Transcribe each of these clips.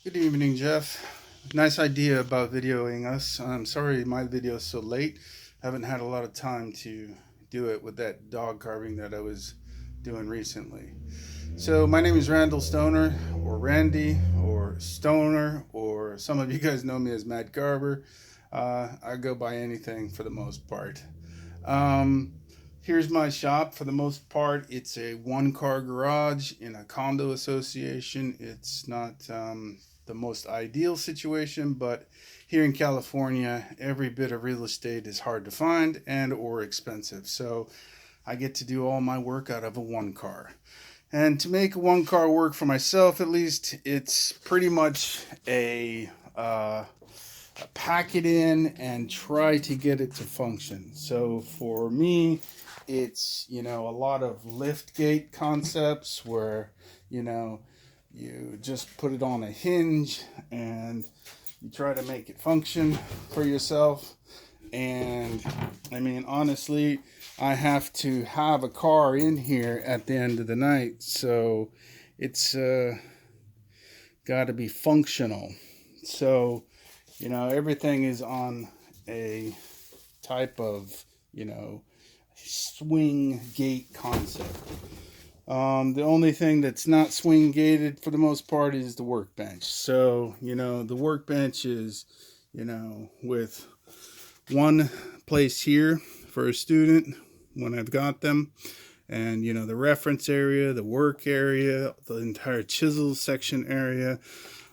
Good evening, Jeff. Nice idea about videoing us. I'm sorry my video is so late. Haven't had a lot of time to do it with that dog carving that I was doing recently. So my name is Randall Stoner, or Randy, or Stoner, or some of you guys know me as Madcarver. I go by anything for the most part. Um, Here's my shop. For the most part, it's a one-car garage in a condo association. It's not the most ideal situation, but here in California, every bit of real estate is hard to find and or expensive. So I get to do all my work out of a one car. And to make a one car work for myself, at least, it's pretty much pack it in and try to get it to function. So for me, it's, a lot of lift gate concepts where, you know, you just put it on a hinge and you try to make it function for yourself. And I mean, honestly, I have to have a car in here at the end of the night. So it's got to be functional. So, everything is on a type of, swing gate concept. The only thing that's not swing gated for the most part is the workbench. So, the workbench is, with one place here for a student when I've got them. And, the reference area, the work area, the entire chisel section area.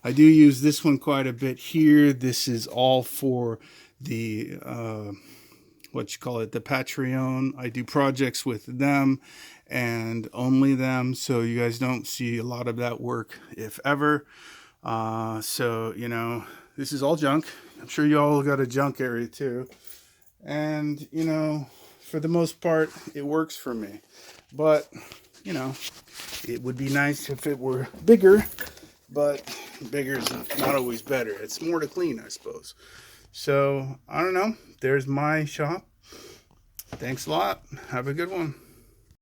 I do use this one quite a bit here. This is all for the, the Patreon. I do projects with them and only them. So you guys don't see a lot of that work, if ever. This is all junk. I'm sure you all got a junk area too. And, for the most part, it works for me. But, it would be nice if it were bigger, but bigger is not always better. It's more to clean, I suppose. So, I don't know. There's my shop. Thanks a lot. Have a good one.